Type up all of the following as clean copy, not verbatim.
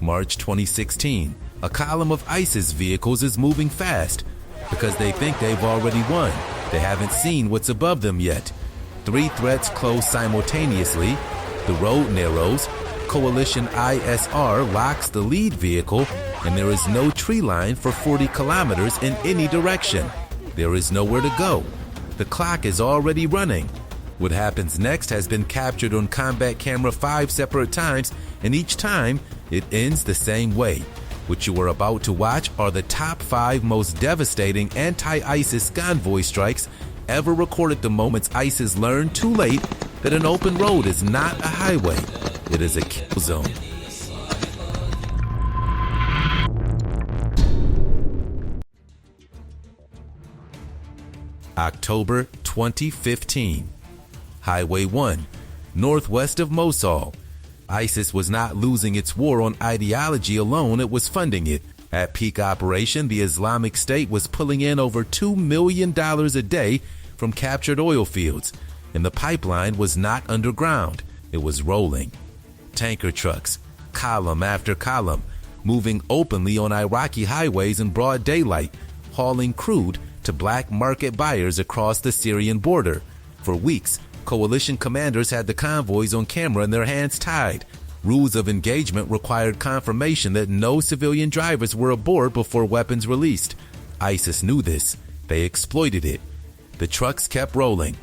March 2016, a column of ISIS vehicles is moving fast because they think they've already won. They haven't seen what's above them yet. 3 threats close simultaneously. The road narrows. Coalition ISR locks the lead vehicle, and there is no tree line for 40 kilometers in any direction. There is nowhere to go. The clock is already running. What happens next has been captured on combat camera 5 separate times, and each time it ends the same way. What you are about to watch are the top 5 most devastating anti-ISIS convoy strikes ever recorded, the moments ISIS learned too late that an open road is not a highway. It is a kill zone. October 2015. Highway 1, northwest of Mosul. ISIS was not losing its war on ideology alone, it was funding it. At peak operation, the Islamic State was pulling in over $2 million a day from captured oil fields, and the pipeline was not underground, it was rolling. Tanker trucks, column after column, moving openly on Iraqi highways in broad daylight, hauling crude to black market buyers across the Syrian border. For weeks, coalition commanders had the convoys on camera and their hands tied. Rules of engagement required confirmation that no civilian drivers were aboard before weapons released. ISIS knew this. They exploited it. The trucks kept rolling.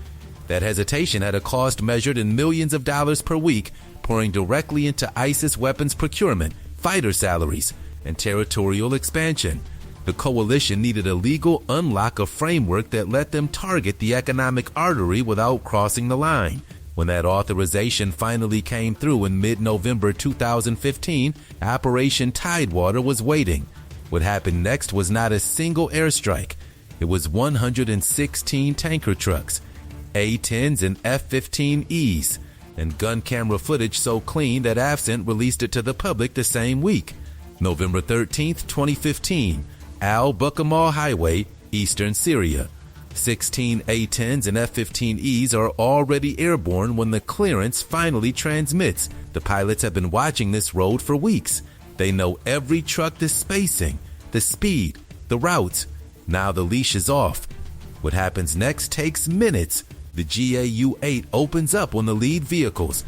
That hesitation had a cost measured in millions of dollars per week, pouring directly into ISIS weapons procurement, fighter salaries, and territorial expansion. The coalition needed a legal unlock, a framework that let them target the economic artery without crossing the line. When that authorization finally came through in mid-November 2015, Operation Tidewater was waiting. What happened next was not a single airstrike. It was 116 tanker trucks, A-10s and F-15Es, and gun camera footage so clean that AFCENT released it to the public the same week. November 13, 2015, Al-Bukamal Highway, eastern Syria. 16 A-10s and F-15Es are already airborne when the clearance finally transmits. The pilots have been watching this road for weeks. They know every truck, the spacing, the speed, the routes. Now the leash is off. What happens next takes minutes. The GAU-8 opens up on the lead vehicles.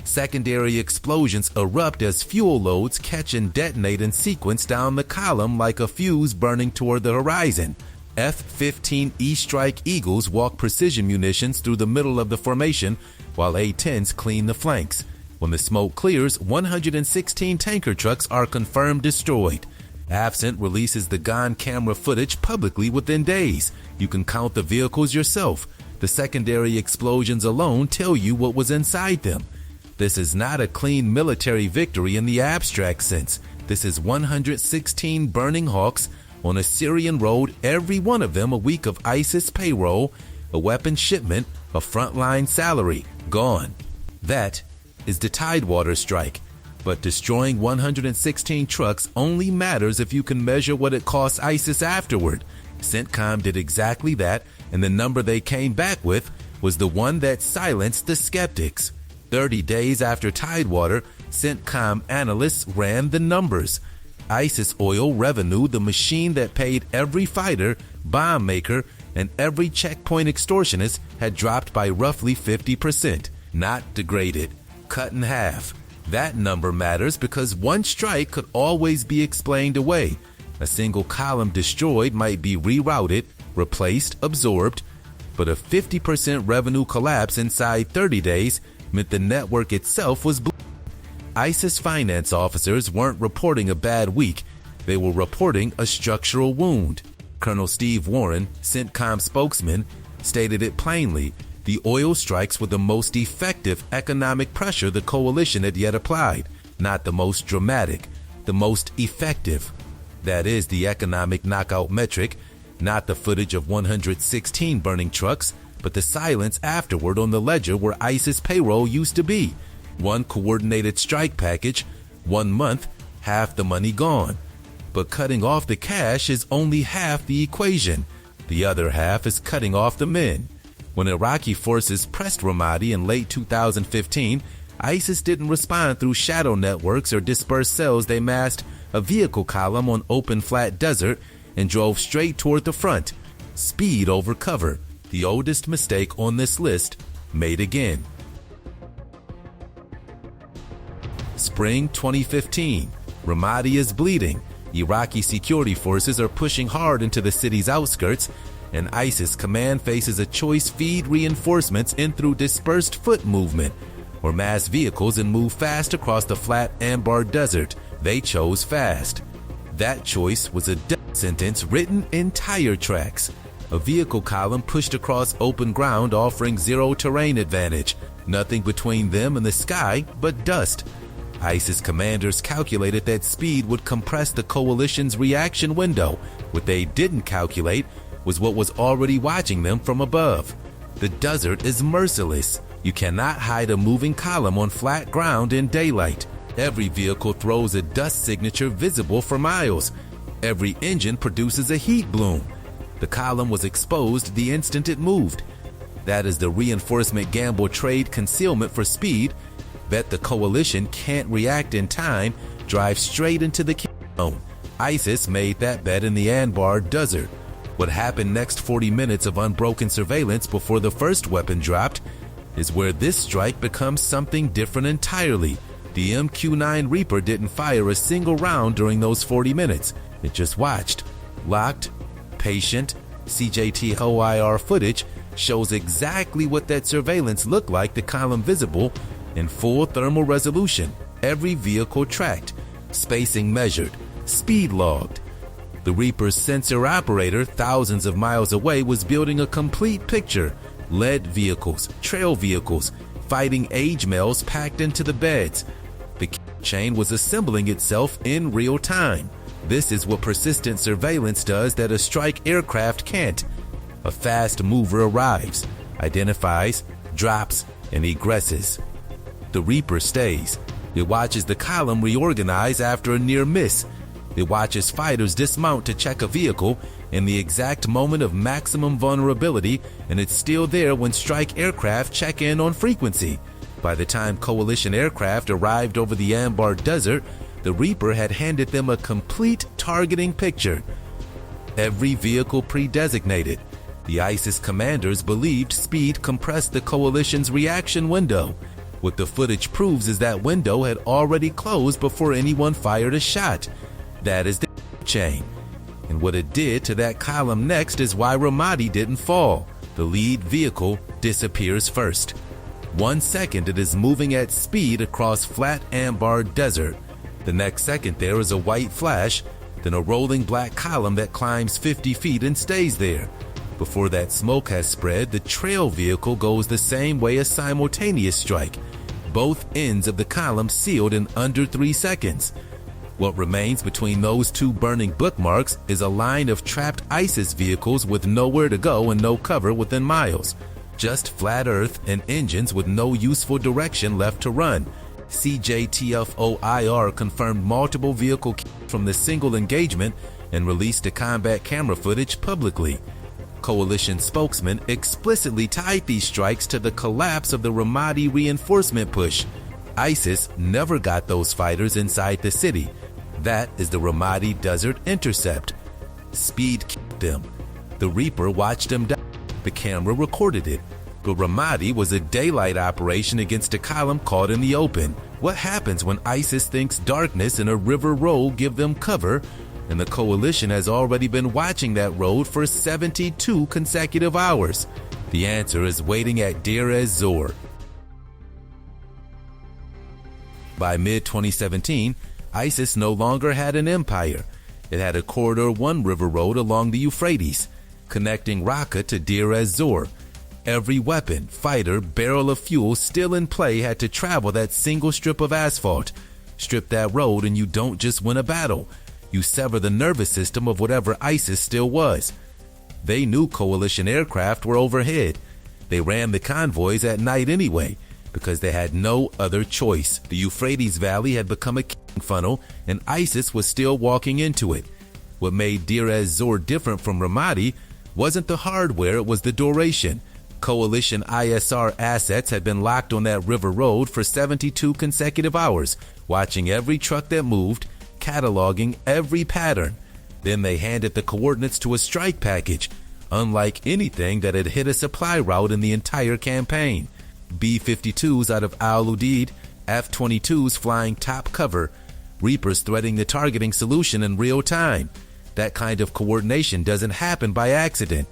Secondary explosions erupt as fuel loads catch and detonate in sequence down the column like a fuse burning toward the horizon. F-15E Strike Eagles walk precision munitions through the middle of the formation, while A-10s clean the flanks. When the smoke clears, 116 tanker trucks are confirmed destroyed. AFCENT releases the gun camera footage publicly within days. You can count the vehicles yourself. The secondary explosions alone tell you what was inside them. This is not a clean military victory in the abstract sense. This is 116 burning hawks on a Syrian road, every one of them a week of ISIS payroll, a weapon shipment, a frontline salary, gone. That is the Tidewater strike. But destroying 116 trucks only matters if you can measure what it costs ISIS afterward. CENTCOM did exactly that, and the number they came back with was the one that silenced the skeptics. 30 days after Tidewater, CENTCOM analysts ran the numbers. ISIS oil revenue, the machine that paid every fighter, bomb maker, and every checkpoint extortionist, had dropped by roughly 50%. Not degraded, cut in half. That number matters because one strike could always be explained away. A single column destroyed might be rerouted, replaced, absorbed, but a 50% revenue collapse inside 30 days meant the network itself was ISIS finance officers weren't reporting a bad week. They were reporting a structural wound. Colonel Steve Warren, CENTCOM spokesman, stated it plainly. The oil strikes were the most effective economic pressure the coalition had yet applied. Not the most dramatic, the most effective. That is the economic knockout metric, not the footage of 116 burning trucks, but the silence afterward on the ledger where ISIS payroll used to be. One coordinated strike package, 1 month, half the money gone. But cutting off the cash is only half the equation. The other half is cutting off the men. When Iraqi forces pressed Ramadi in late 2015, ISIS didn't respond through shadow networks or dispersed cells. They massed a vehicle column on open flat desert and drove straight toward the front. Speed over cover, the oldest mistake on this list, made again. Spring 2015. Ramadi is bleeding. Iraqi security forces are pushing hard into the city's outskirts, and ISIS command faces a choice: feed reinforcements in through dispersed foot movement or mass vehicles and move fast across the flat Anbar desert. They chose fast. That choice was a death sentence written in tire tracks. A vehicle column pushed across open ground, offering zero terrain advantage. Nothing between them and the sky but dust. ISIS commanders calculated that speed would compress the coalition's reaction window. What they didn't calculate was what was already watching them from above. The desert is merciless. You cannot hide a moving column on flat ground in daylight. Every vehicle throws a dust signature visible for miles. Every engine produces a heat bloom. The column was exposed the instant it moved. That is the reinforcement gamble: trade concealment for speed. Bet the coalition can't react in time, drive straight into the zone. ISIS made that bet in the Anbar desert. What happened next 40 minutes of unbroken surveillance before the first weapon dropped is where this strike becomes something different entirely. The MQ-9 Reaper didn't fire a single round during those 40 minutes. It just watched. Locked, patient. CJTOIR footage shows exactly what that surveillance looked like, the column visible in full thermal resolution, every vehicle tracked, spacing measured, speed logged. The Reaper's sensor operator, thousands of miles away, was building a complete picture. Lead vehicles, trail vehicles, fighting age males packed into the beds. The chain was assembling itself in real time. This is what persistent surveillance does that a strike aircraft can't. A fast mover arrives, identifies, drops, and egresses. The Reaper stays. It watches the column reorganize after a near miss. It watches fighters dismount to check a vehicle in the exact moment of maximum vulnerability, and it's still there when strike aircraft check in on frequency. By the time coalition aircraft arrived over the Anbar desert, the Reaper had handed them a complete targeting picture. Every vehicle pre-designated. The ISIS commanders believed speed compressed the coalition's reaction window. What the footage proves is that window had already closed before anyone fired a shot. That is the chain. And what it did to that column next is why Ramadi didn't fall. The lead vehicle disappears first. 1 second it is moving at speed across flat Anbar desert. The next second there is a white flash, then a rolling black column that climbs 50 feet and stays there. Before that smoke has spread, the trail vehicle goes the same way, a simultaneous strike. Both ends of the column sealed in under 3 seconds. What remains between those two burning bookmarks is a line of trapped ISIS vehicles with nowhere to go and no cover within miles. Just flat earth and engines with no useful direction left to run. CJTFOIR confirmed multiple vehicle from the single engagement and released the combat camera footage publicly. Coalition spokesman explicitly tied these strikes to the collapse of the Ramadi reinforcement push. ISIS never got those fighters inside the city. That is the Ramadi Desert Intercept. Speed killed them. The Reaper watched them die. The camera recorded it. But Ramadi was a daylight operation against a column caught in the open. What happens when ISIS thinks darkness and a river road give them cover, and the coalition has already been watching that road for 72 consecutive hours? The answer is waiting at Deir ez-Zor. By mid-2017, ISIS no longer had an empire. It had a Corridor 1 river road along the Euphrates, connecting Raqqa to Deir ez-Zor. Every weapon, fighter, barrel of fuel still in play had to travel that single strip of asphalt. Strip that road and you don't just win a battle. You sever the nervous system of whatever ISIS still was. They knew coalition aircraft were overhead. They ran the convoys at night anyway, because they had no other choice. The Euphrates Valley had become a killing funnel, and ISIS was still walking into it. What made Deir ez-Zor different from Ramadi wasn't the hardware, it was the duration. Coalition ISR assets had been locked on that river road for 72 consecutive hours, watching every truck that moved, cataloging every pattern. Then they handed the coordinates to a strike package, unlike anything that had hit a supply route in the entire campaign. B-52s out of Al-Udeid, F-22s flying top cover, Reapers threading the targeting solution in real time. That kind of coordination doesn't happen by accident.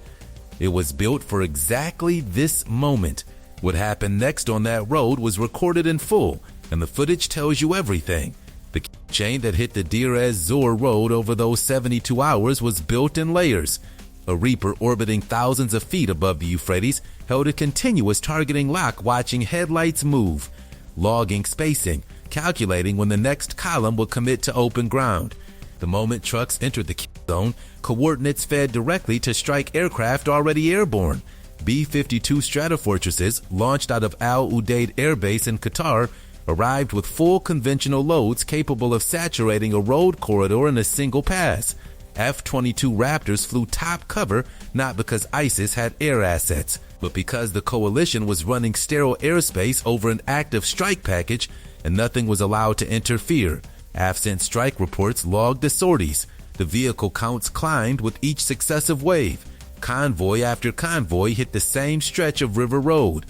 It was built for exactly this moment. What happened next on that road was recorded in full, and the footage tells you everything. The chain that hit the Deir ez-Zor road over those 72 hours was built in layers. A Reaper orbiting thousands of feet above the Euphrates held a continuous targeting lock, watching headlights move, logging spacing, calculating when the next column would commit to open ground. The moment trucks entered the zone, coordinates fed directly to strike aircraft already airborne. B-52 Stratofortresses, launched out of Al-Udeid Air Base in Qatar, arrived with full conventional loads capable of saturating a road corridor in a single pass. F-22 Raptors flew top cover not because ISIS had air assets, but because the coalition was running sterile airspace over an active strike package and nothing was allowed to interfere. AFCENT strike reports logged the sorties. The vehicle counts climbed with each successive wave. Convoy after convoy hit the same stretch of river road.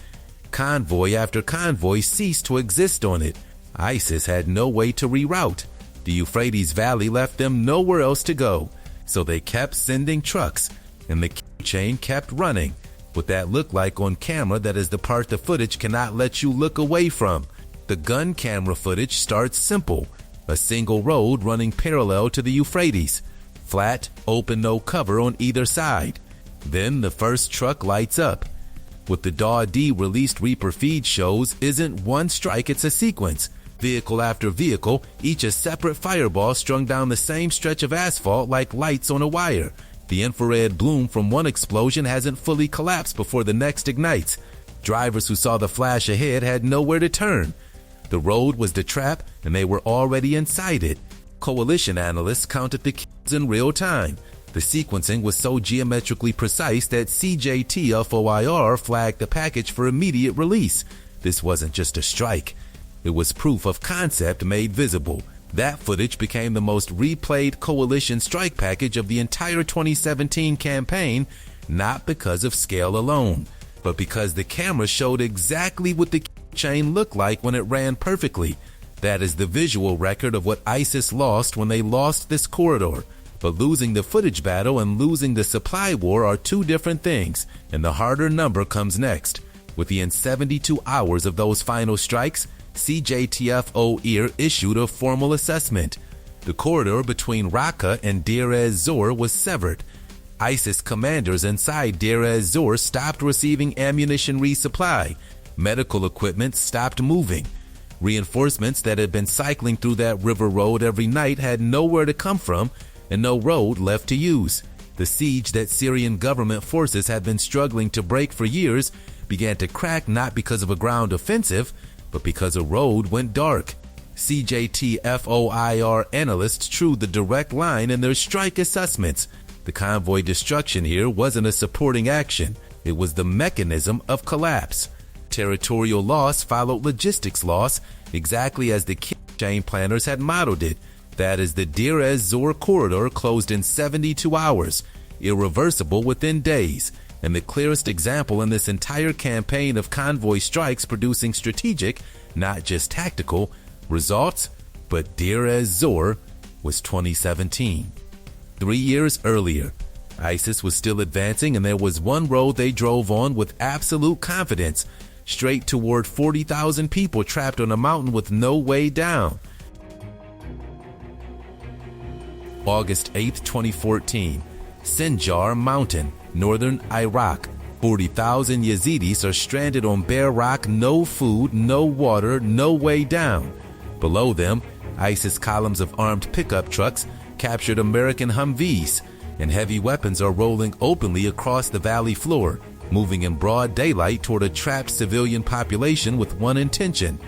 Convoy after convoy ceased to exist on it. ISIS had no way to reroute. The Euphrates Valley left them nowhere else to go, so they kept sending trucks, and the chain kept running. What that looked like on camera, that is the part the footage cannot let you look away from. The gun camera footage starts simple. A single road running parallel to the Euphrates. Flat, open, no cover on either side. Then the first truck lights up. What the DAW-D released Reaper feed shows isn't one strike, it's a sequence. Vehicle after vehicle, each a separate fireball strung down the same stretch of asphalt like lights on a wire. The infrared bloom from one explosion hasn't fully collapsed before the next ignites. Drivers who saw the flash ahead had nowhere to turn. The road was the trap, and they were already inside it. Coalition analysts counted the kills in real time. The sequencing was so geometrically precise that CJTFOIR flagged the package for immediate release. This wasn't just a strike. It was proof of concept made visible. That footage became the most replayed coalition strike package of the entire 2017 campaign, not because of scale alone, but because the camera showed exactly what the chain looked like when it ran perfectly. That is the visual record of what ISIS lost when they lost this corridor. But losing the footage battle and losing the supply war are two different things, and the harder number comes next. Within 72 hours of those final strikes, CJTFOIR issued a formal assessment. The corridor between Raqqa and Deir ez-Zor was severed. ISIS commanders inside Deir ez-Zor stopped receiving ammunition resupply. Medical equipment stopped moving. Reinforcements that had been cycling through that river road every night had nowhere to come from and no road left to use. The siege that Syrian government forces had been struggling to break for years began to crack not because of a ground offensive, but because a road went dark. CJTFOIR analysts drew the direct line in their strike assessments. The convoy destruction here wasn't a supporting action. It was the mechanism of collapse. Territorial loss followed logistics loss, exactly as the chain planners had modeled it. That is, the Deir ez-Zor corridor closed in 72 hours, irreversible within days, and the clearest example in this entire campaign of convoy strikes producing strategic, not just tactical, results. But Deir ez-Zor was 2017. 3 years earlier, ISIS was still advancing, and there was one road they drove on with absolute confidence, straight toward 40,000 people trapped on a mountain with no way down. August 8, 2014, Sinjar Mountain, northern Iraq. 40,000 Yazidis are stranded on bare rock, no food, no water, no way down. Below them, ISIS columns of armed pickup trucks captured American Humvees, and heavy weapons are rolling openly across the valley floor, moving in broad daylight toward a trapped civilian population with one intention.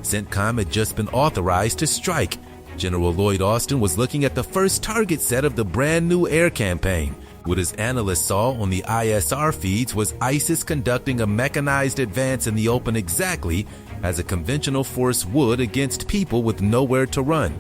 CENTCOM had just been authorized to strike. General Lloyd Austin was looking at the first target set of the brand new air campaign. What his analysts saw on the ISR feeds was ISIS conducting a mechanized advance in the open exactly as a conventional force would against people with nowhere to run.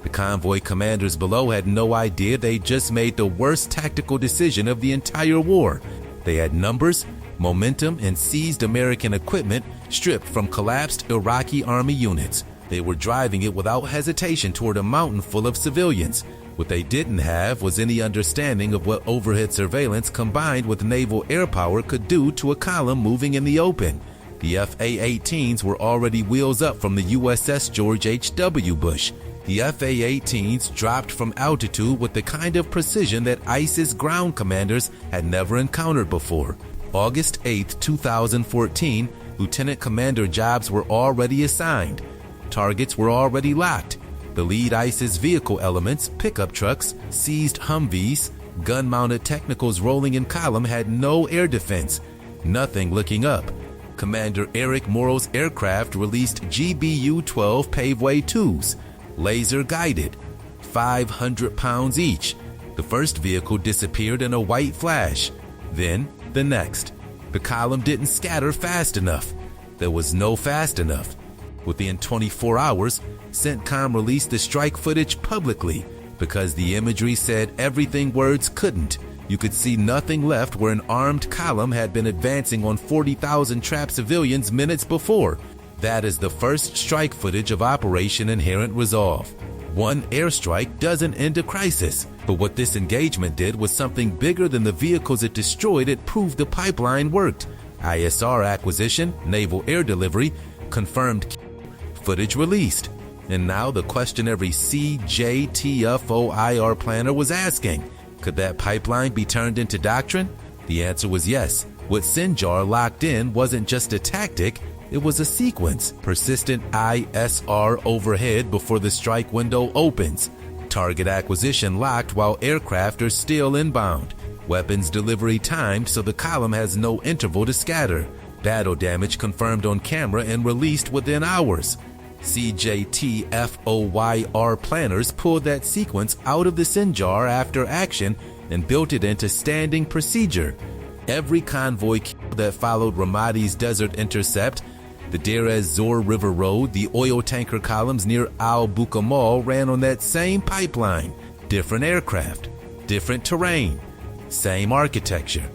The convoy commanders below had no idea they just made the worst tactical decision of the entire war. They had numbers, momentum, and seized American equipment stripped from collapsed Iraqi army units. They were driving it without hesitation toward a mountain full of civilians. What they didn't have was any understanding of what overhead surveillance combined with naval air power could do to a column moving in the open. The A-10s were already wheels up from the USS George H.W. Bush. The A-10s dropped from altitude with the kind of precision that ISIS ground commanders had never encountered before. August 8, 2014, Lieutenant Commander jobs were already assigned. Targets were already locked. The lead ISIS vehicle elements, pickup trucks, seized Humvees, gun-mounted technicals rolling in column had no air defense, nothing looking up. Commander Eric Morrow's aircraft released GBU-12 Paveway 2s, laser-guided, 500 pounds each. The first vehicle disappeared in a white flash, then the next. The column didn't scatter fast enough. There was no fast enough. Within 24 hours, CENTCOM released the strike footage publicly because the imagery said everything words couldn't. You could see nothing left where an armed column had been advancing on 40,000 trapped civilians minutes before. That is the first strike footage of Operation Inherent Resolve. One airstrike doesn't end a crisis, but what this engagement did was something bigger than the vehicles it destroyed. It proved the pipeline worked. ISR acquisition, naval air delivery, confirmed footage released. And now the question every CJTFOIR planner was asking, could that pipeline be turned into doctrine? The answer was yes. What Sinjar locked in wasn't just a tactic, it was a sequence. Persistent ISR overhead before the strike window opens. Target acquisition locked while aircraft are still inbound. Weapons delivery timed so the column has no interval to scatter. Battle damage confirmed on camera and released within hours. CJTFOIR planners pulled that sequence out of the Sinjar after action and built it into standing procedure. Every convoy that followed Ramadi's desert intercept, the Deir ez-Zor River Road, the oil tanker columns near Al-Bukamal ran on that same pipeline. Different aircraft, different terrain, same architecture.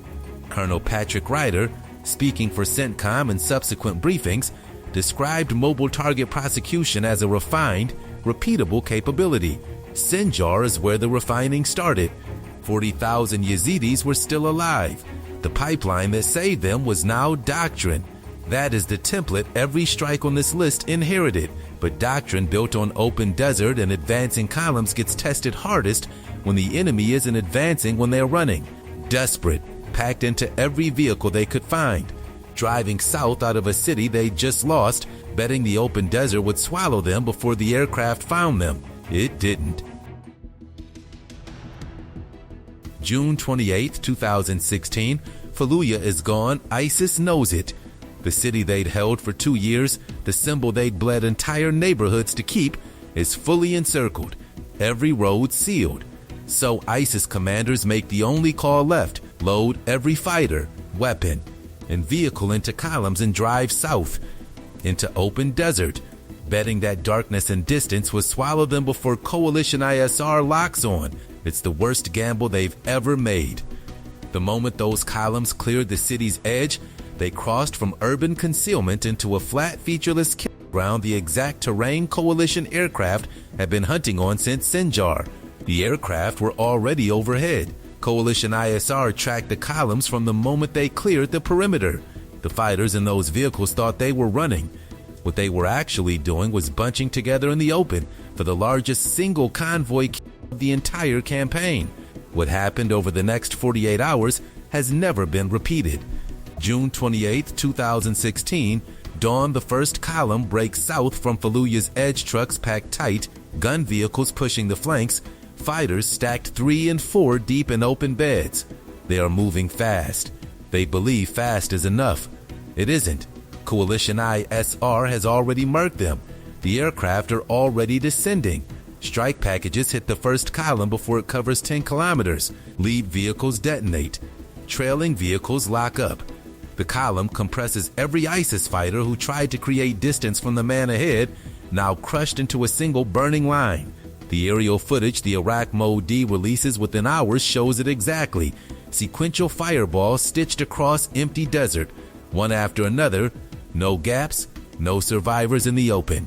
Colonel Patrick Ryder, speaking for CENTCOM in subsequent briefings, described mobile target prosecution as a refined, repeatable capability. Sinjar is where the refining started. 40,000 Yazidis were still alive. The pipeline that saved them was now doctrine. That is the template every strike on this list inherited, but doctrine built on open desert and advancing columns gets tested hardest when the enemy isn't advancing when they're running. Desperate, packed into every vehicle they could find. Driving south out of a city they just lost, betting the open desert would swallow them before the aircraft found them. It didn't. June 28, 2016, Fallujah is gone. ISIS knows it. The city they'd held for 2 years, the symbol they'd bled entire neighborhoods to keep, is fully encircled, every road sealed. So ISIS commanders make the only call left: load every fighter, weapon, and vehicle into columns and drive south, into open desert, betting that darkness and distance will swallow them before coalition ISR locks on. It's the worst gamble they've ever made. The moment those columns cleared the city's edge, they crossed from urban concealment into a flat, featureless ground, the exact terrain coalition aircraft had been hunting on since Sinjar. The aircraft were already overhead. Coalition ISR tracked the columns from the moment they cleared the perimeter. The fighters in those vehicles thought they were running. What they were actually doing was bunching together in the open for the largest single convoy of the entire campaign. What happened over the next 48 hours has never been repeated. June 28, 2016, dawn. The first column breaks south from Fallujah's edge, trucks packed tight, gun vehicles pushing the flanks, fighters stacked 3 and 4 deep in open beds. They are moving fast. They believe fast is enough. It isn't. Coalition ISR has already marked them. The aircraft are already descending. Strike packages hit the first column before it covers 10 kilometers. Lead vehicles detonate. Trailing vehicles lock up. The column compresses every ISIS fighter who tried to create distance from the man ahead, now crushed into a single burning line. The aerial footage the Iraq Mode D releases within hours shows it exactly. Sequential fireballs stitched across empty desert, one after another. No gaps, no survivors in the open.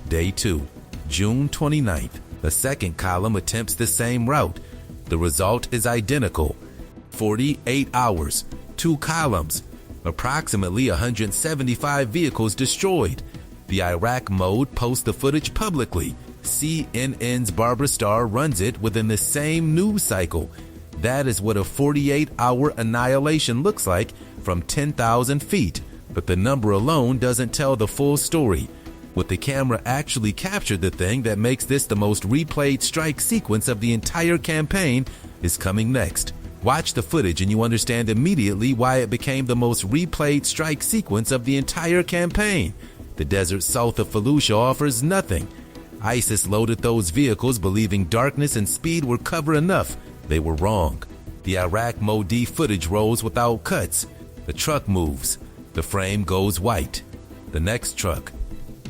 Day 2, June 29th. The second column attempts the same route. The result is identical. 48 hours, 2 columns, approximately 175 vehicles destroyed. The Iraq Mode posts the footage publicly. CNN's Barbara Starr runs it within the same news cycle. That is what a 48-hour annihilation looks like from 10,000 feet. But the number alone doesn't tell the full story. What the camera actually captured, the thing that makes this the most replayed strike sequence of the entire campaign, is coming next. Watch the footage and you understand immediately why it became the most replayed strike sequence of the entire campaign. The desert south of Fallujah offers nothing. ISIS loaded those vehicles believing darkness and speed were cover enough. They were wrong. The Iraq Mode D footage rolls without cuts. The truck moves. The frame goes white. The next truck.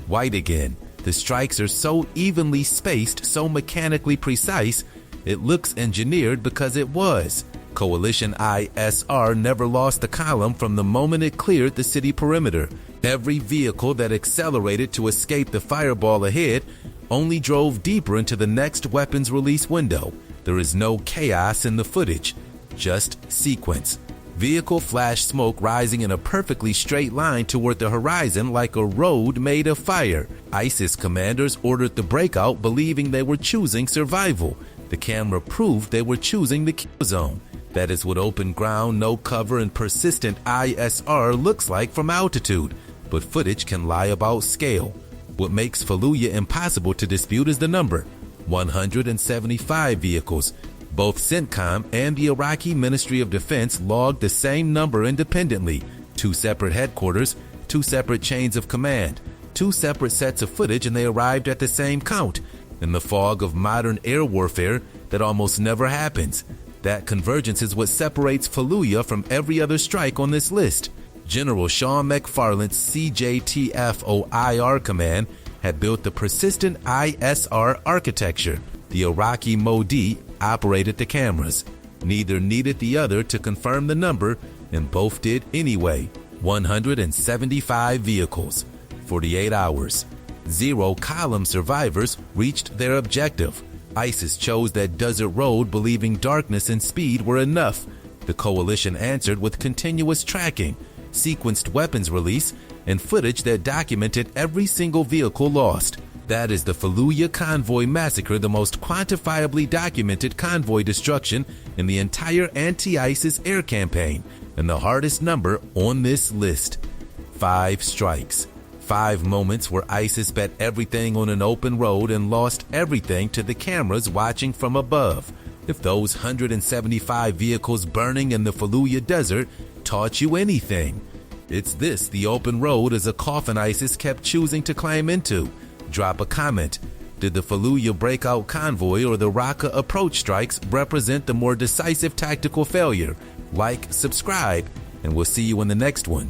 White again. The strikes are so evenly spaced, so mechanically precise, it looks engineered because it was. Coalition ISR never lost the column from the moment it cleared the city perimeter. Every vehicle that accelerated to escape the fireball ahead only drove deeper into the next weapons release window. There is no chaos in the footage, just sequence. Vehicle flash smoke rising in a perfectly straight line toward the horizon like a road made of fire. ISIS commanders ordered the breakout believing they were choosing survival. The camera proved they were choosing the kill zone. That is what open ground, no cover, and persistent ISR looks like from altitude. But footage can lie about scale. What makes Fallujah impossible to dispute is the number. 175 vehicles. Both CENTCOM and the Iraqi Ministry of Defense logged the same number independently. 2 separate headquarters, 2 separate chains of command, 2 separate sets of footage, and they arrived at the same count. In the fog of modern air warfare, that almost never happens. That convergence is what separates Fallujah from every other strike on this list. General Sean McFarland's CJTFOIR command had built the persistent ISR architecture. The Iraqi Mode D operated the cameras. Neither needed the other to confirm the number, and both did anyway. 175 vehicles, 48 hours. 0 column survivors reached their objective. ISIS chose that desert road believing darkness and speed were enough. The coalition answered with continuous tracking, sequenced weapons release, and footage that documented every single vehicle lost. That is the Fallujah Convoy massacre, the most quantifiably documented convoy destruction in the entire anti-ISIS air campaign, and the hardest number on this list. 5 strikes. 5 moments where ISIS bet everything on an open road and lost everything to the cameras watching from above. If those 175 vehicles burning in the Fallujah desert taught you anything, it's this: the open road is a coffin ISIS kept choosing to climb into. Drop a comment. Did the Fallujah breakout convoy or the Raqqa approach strikes represent the more decisive tactical failure? Like, subscribe, and we'll see you in the next one.